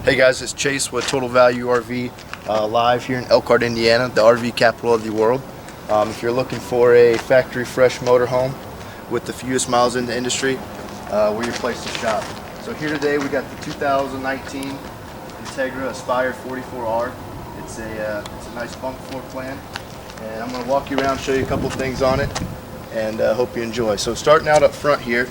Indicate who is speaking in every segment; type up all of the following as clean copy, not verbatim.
Speaker 1: Hey guys, it's Chase with Total Value RV live here in Elkhart, Indiana, the RV capital of the world. If you're looking for a factory fresh motorhome with the fewest miles in the industry, we're your place to shop. So here today we got the 2019 Entegra Aspire 44R. It's a nice bunk floor plan, and I'm going to walk you around, show you a couple things on it, and hope you enjoy. So starting out up front here,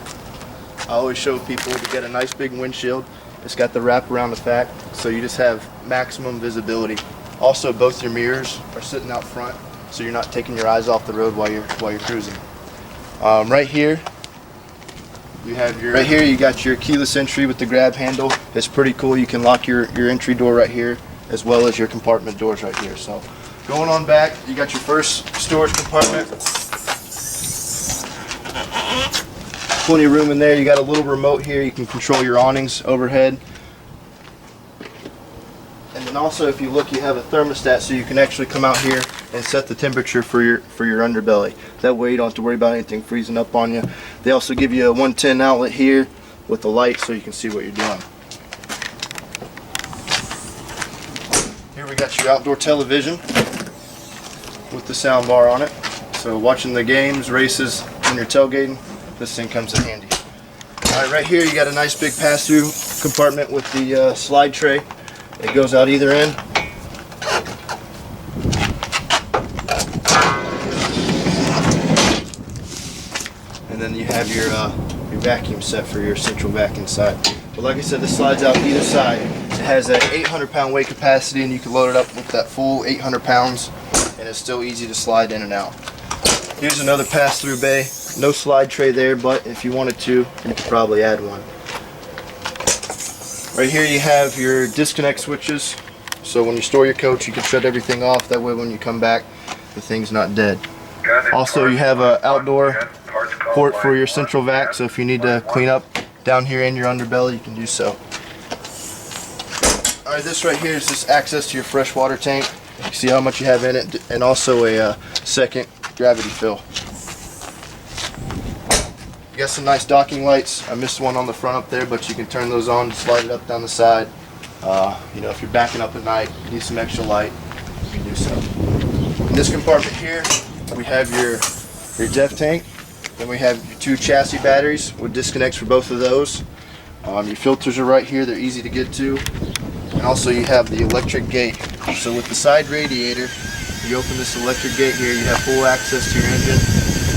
Speaker 1: I always show people to get a nice big windshield. It's got the wraparound effect, so you just have maximum visibility. Also, both your mirrors are sitting out front, so you're not taking your eyes off the road while you're cruising. Right here, you got your keyless entry with the grab handle. It's pretty cool. You can lock your entry door right here, as well as your compartment doors right here. So, going on back, you got your first storage compartment. Plenty of room in there. You got a little remote here. You can control your awnings overhead. And then also, if you look, you have a thermostat, so you can actually come out here and set the temperature for your underbelly. That way you don't have to worry about anything freezing up on you. They also give you a 110 outlet here with the light, so you can see what you're doing. Here we got your outdoor television with the sound bar on it. So watching the games, races, when you're tailgating, this thing comes in handy. Alright, right here you got a nice big pass-through compartment with the slide tray. It goes out either end. And then you have your vacuum set for your central vac inside. But like I said, this slides out either side. It has an 800-pound weight capacity, and you can load it up with that full 800 pounds, and it's still easy to slide in and out. Here's another pass-through bay. No slide tray there, but if you wanted to, you could probably add one. Right here you have your disconnect switches. So when you store your coach, you can shut everything off. That way when you come back, the thing's not dead. Also, you have an outdoor port for your central vac, so if you need to clean up down here in your underbelly, you can do so. Alright, this right here is just access to your freshwater tank. You can see how much you have in it, and also a second gravity fill. You got some nice docking lights. I missed one on the front up there, but you can turn those on, slide it up down the side. You know, if you're backing up at night, you need some extra light, you can do so. In this compartment here, we have your def tank. Then we have your 2 chassis batteries with disconnects for both of those. Your filters are right here. They're easy to get to. And also you have the electric gate. So with the side radiator, you open this electric gate here, you have full access to your engine.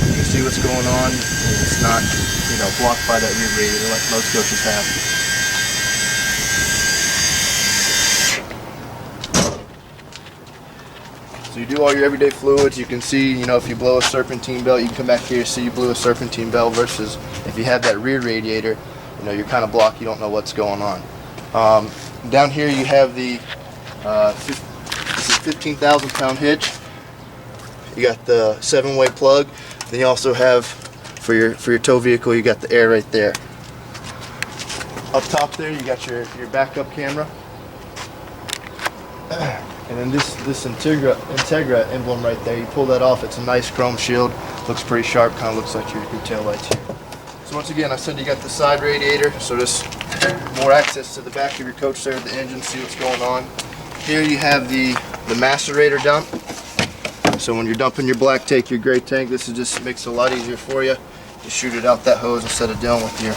Speaker 1: You can see what's going on, and it's not, you know, blocked by that rear radiator like most coaches have. So you do all your everyday fluids. You can see, you know, if you blow a serpentine belt, you can come back here and see you blew a serpentine belt, versus if you have that rear radiator, you know, you're kind of blocked, you don't know what's going on. Down here you have the 15,000-pound hitch. You got the 7-way plug. Then you also have for your tow vehicle, you got the air right there. Up top there, you got your backup camera. And then this Entegra emblem right there, you pull that off, it's a nice chrome shield. Looks pretty sharp, kind of looks like your tail lights here. So once again, I said you got the side radiator, so just more access to the back of your coach there, the engine, see what's going on. Here you have the Macerator dump. So when you're dumping your black tank, your gray tank, this just makes it a lot easier for you. You shoot it out that hose instead of dealing with your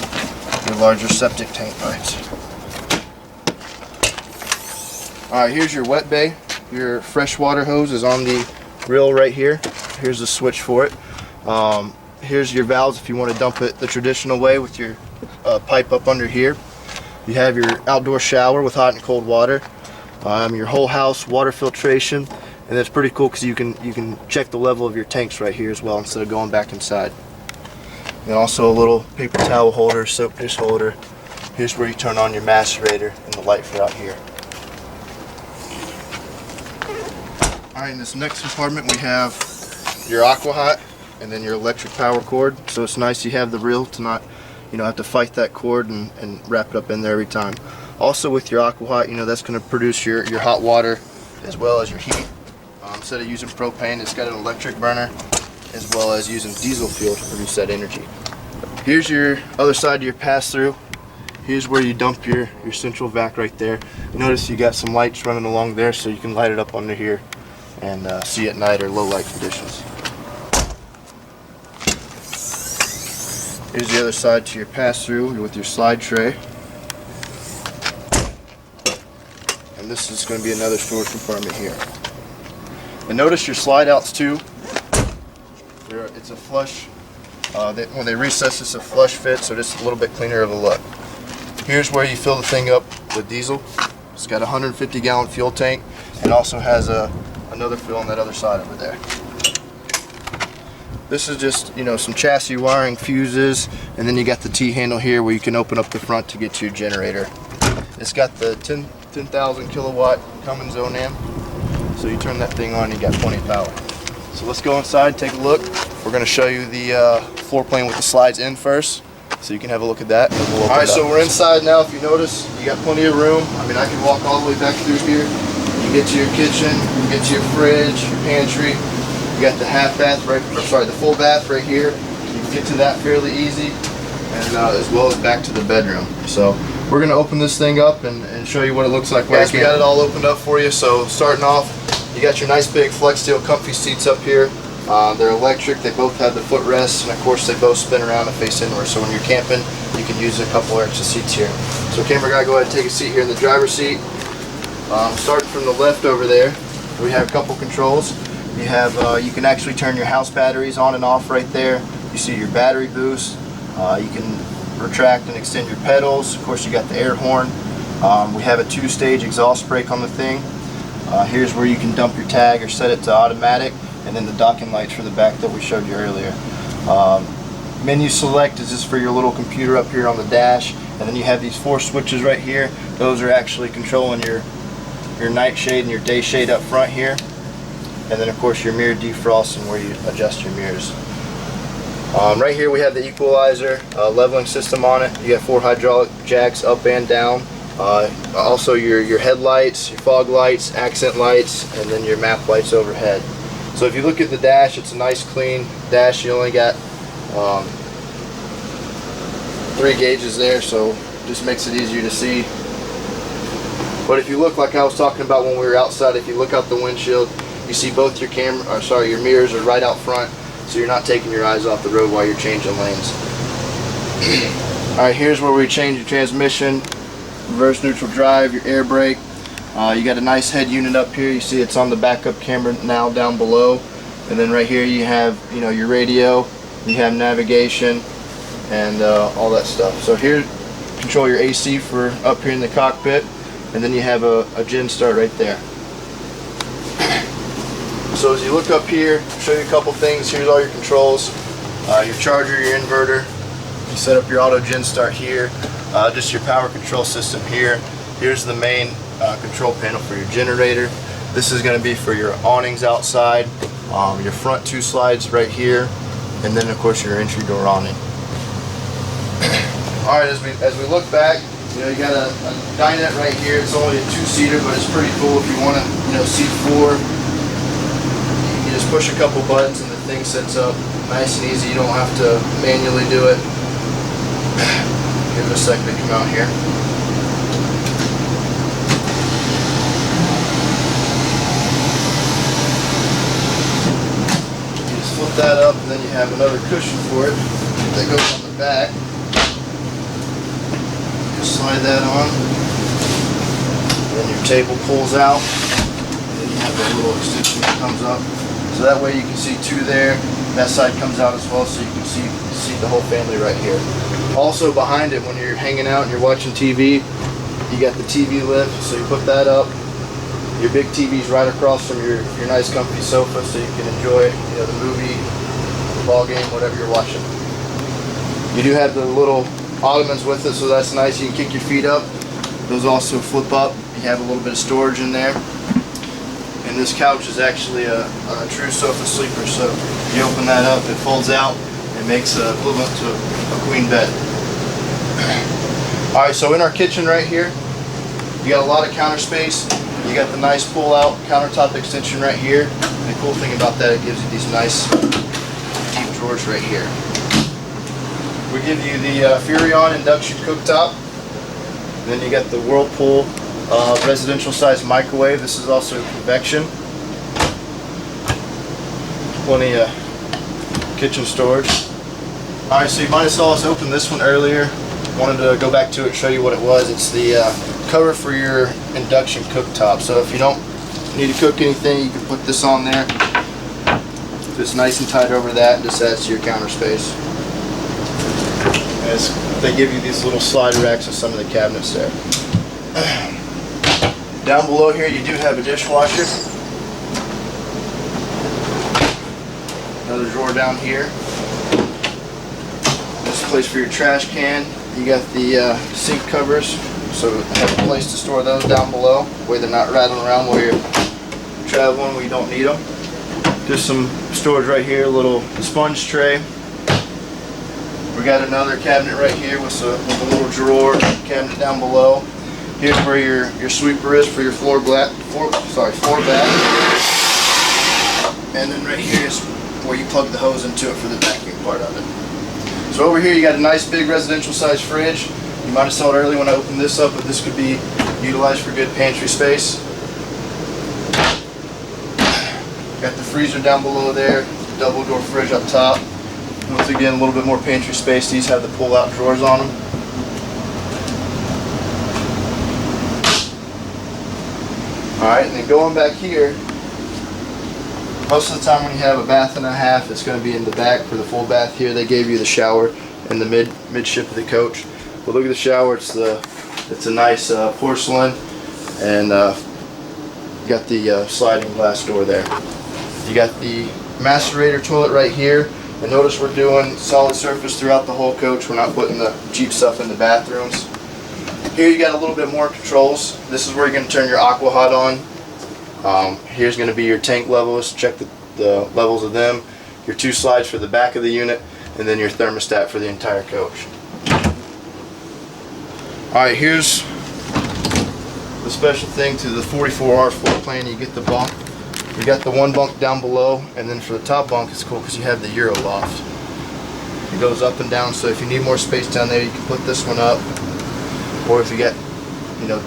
Speaker 1: larger septic tank pipes. Alright, here's your wet bay. Your freshwater hose is on the grill right here. Here's the switch for it. Here's your valves if you want to dump it the traditional way with your pipe up under here. You have your outdoor shower with hot and cold water. Your whole house water filtration. And that's pretty cool because you can check the level of your tanks right here as well instead of going back inside. And also a little paper towel holder, soap dish holder. Here's where you turn on your macerator and the light for out here. Alright, in this next compartment we have your aqua hot and then your electric power cord. So it's nice you have the reel to not, you know, have to fight that cord and wrap it up in there every time. Also with your aqua hot, you know, that's going to produce your hot water as well as your heat. Instead of using propane, it's got an electric burner as well as using diesel fuel to produce that energy. Here's your other side of your pass-through. Here's where you dump your central vac right there. Notice you got some lights running along there, so you can light it up under here and see at night or low light conditions. Here's the other side to your pass-through with your slide tray. And this is going to be another storage compartment here. And notice your slide outs too. It's a flush. When they recess, it's a flush fit, so just a little bit cleaner of a look. Here's where you fill the thing up with diesel. It's got a 150-gallon fuel tank, and also has another fill on that other side over there. This is just, you know, some chassis wiring, fuses, and then you got the T-handle here where you can open up the front to get to your generator. It's got the 10,000 kilowatt Cummins amp, so you turn that thing on and you got plenty of power. So let's go inside, take a look. We're going to show you the floor plan with the slides in first, so you can have a look at that. Alright, so we're inside now. If you notice, you got plenty of room. I mean, I can walk all the way back through here. You get to your kitchen, you get to your fridge, your pantry. You got the half bath right, or sorry, the full bath right here. You can get to that fairly easy, and as well as back to the bedroom. So we're going to open this thing up and show you what it looks like. Guys, we got it all opened up for you. So starting off, you got your nice big flex steel comfy seats up here. They're electric. They both have the footrests, and of course they both spin around and face inward. So when you're camping, you can use a couple extra seats here. So camera guy, go ahead and take a seat here in the driver's seat. Starting from the left over there, we have a couple controls. You have you can actually turn your house batteries on and off right there. You see your battery boost. You can retract and extend your pedals. Of course, you got the air horn. We have a 2-stage exhaust brake on the thing. Here's where you can dump your tag or set it to automatic, and then the docking lights for the back that we showed you earlier. Menu select is just for your little computer up here on the dash, and then you have these 4 switches right here. Those are actually controlling your night shade and your day shade up front here. And then of course your mirror defrosting where you adjust your mirrors. Right here we have the Equalizer leveling system on it. You got 4 hydraulic jacks up and down. Also your headlights, your fog lights, accent lights, and then your map lights overhead. So if you look at the dash, it's a nice clean dash. You only got 3 gauges there, so just makes it easier to see. But if you look, like I was talking about when we were outside, if you look out the windshield, you see both your your mirrors are right out front, so you're not taking your eyes off the road while you're changing lanes. Alright, here's where we change your transmission, reverse neutral drive, your air brake. You got a nice head unit up here. You see it's on the backup camera now down below. And then right here you have, you know, your radio, you have navigation, and all that stuff. So here, control your AC for up here in the cockpit, and then you have a gen start right there. So as you look up here, I'll show you a couple things. Here's all your controls, your charger, your inverter. You set up your auto gen start here, just your power control system here. Here's the main control panel for your generator. This is going to be for your awnings outside, your front 2 slides right here, and then of course your entry door awning. Alright, as we look back, you know, you got a dinette right here. It's only a 2-seater, but it's pretty cool if you want to, you know, seat 4. You just push a couple buttons and the thing sets up nice and easy. You don't have to manually do it. Give it a second to come out here. You just flip that up, and then you have another cushion for it that goes on the back. Just slide that on, and then your table pulls out, and then you have that little extension that comes up. So that way you can see 2 there. That side comes out as well, so you can see the whole family right here. Also behind it, when you're hanging out and you're watching TV, you got the TV lift, so you put that up. Your big TV's right across from your nice comfy sofa, so you can enjoy, you know, the movie, the ball game, whatever you're watching. You do have the little ottomans with it, so that's nice. You can kick your feet up. Those also flip up. You have a little bit of storage in there. And this couch is actually a true sofa sleeper, so you open that up, it folds out, and makes equivalent to a queen bed. Alright, so in our kitchen right here, you got a lot of counter space. You got the nice pull-out countertop extension right here. And the cool thing about that, it gives you these nice deep drawers right here. We give you the Furrion induction cooktop. And then you got the Whirlpool residential size microwave. This is also convection. Plenty of kitchen storage. Alright, so you might have saw us open this one earlier. Wanted to go back to it and show you what it was. It's the cover for your induction cooktop. So if you don't need to cook anything, you can put this on there. Just nice and tight over that, and just adds to your counter space. As they give you these little slide racks with some of the cabinets there. Down below here you do have a dishwasher. Another drawer down here. This place for your trash can. You got the sink covers, so have a place to store those down below, where they're not rattling around while you're traveling when you don't need them. Just some storage right here, a little sponge tray. We got another cabinet right here with a little drawer cabinet down below. Here's where your sweeper is for your floor bath. And then right here is where you plug the hose into it for the vacuum part of it. So over here you got a nice big residential size fridge. You might have saw it earlier when I opened this up, but this could be utilized for good pantry space. Got the freezer down below there, double door fridge up top. Once again, a little bit more pantry space. These have the pull out drawers on them. Alright, and then going back here, most of the time when you have a bath and a half, it's going to be in the back for the full bath. Here they gave you the shower in the midship of the coach. But look at the shower, it's a nice porcelain, and you got the sliding glass door there. You got the Macerator Toilet right here. And notice we're doing solid surface throughout the whole coach. We're not putting the cheap stuff in the bathrooms. Here you got a little bit more controls. This is where you're going to turn your aqua hot on. Here's going to be your tank levels. Check the levels of them. Your two slides for the back of the unit, and then your thermostat for the entire coach. Alright, here's the special thing to the 44R floor plan. You get the bunk. You got the one bunk down below, and then for the top bunk it's cool because you have the Euro loft. It goes up and down, so if you need more space down there you can put this one up. Or if you got,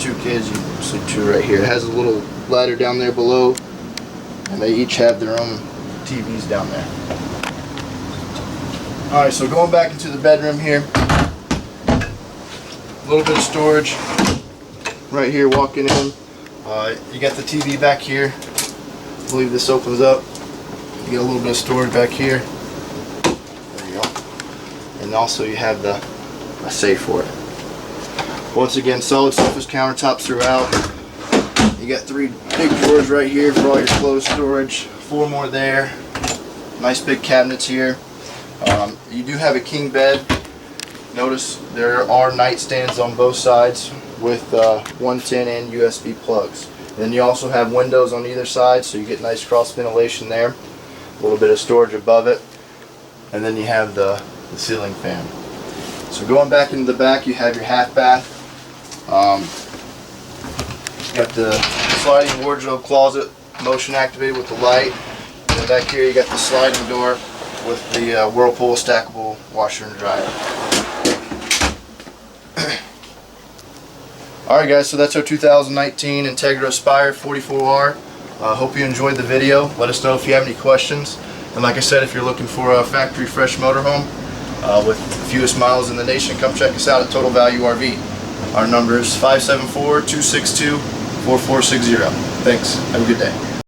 Speaker 1: two kids, you can sleep two right here. It has a little ladder down there below, and they each have their own TVs down there. Alright, so going back into the bedroom here, a little bit of storage right here walking in. You got the TV back here. I believe this opens up. You get a little bit of storage back here. There you go. And also you have a safe for it. Once again, solid surface countertops throughout. You got 3 big drawers right here for all your clothes storage. 4 more there. Nice big cabinets here. You do have a king bed. Notice there are nightstands on both sides with 110 and USB plugs. And then you also have windows on either side, so you get nice cross ventilation there. A little bit of storage above it. And then you have the ceiling fan. So going back into the back, you have your half bath. You got the sliding wardrobe closet, motion activated with the light. And then back here you got the sliding door with the Whirlpool stackable washer and dryer. Alright guys, so that's our 2019 Entegra Aspire 44R. Hope you enjoyed the video. Let us know if you have any questions. And like I said, if you're looking for a factory fresh motorhome with the fewest miles in the nation, come check us out at Total Value RV. Our number is 574-262-4460. Thanks. Have a good day.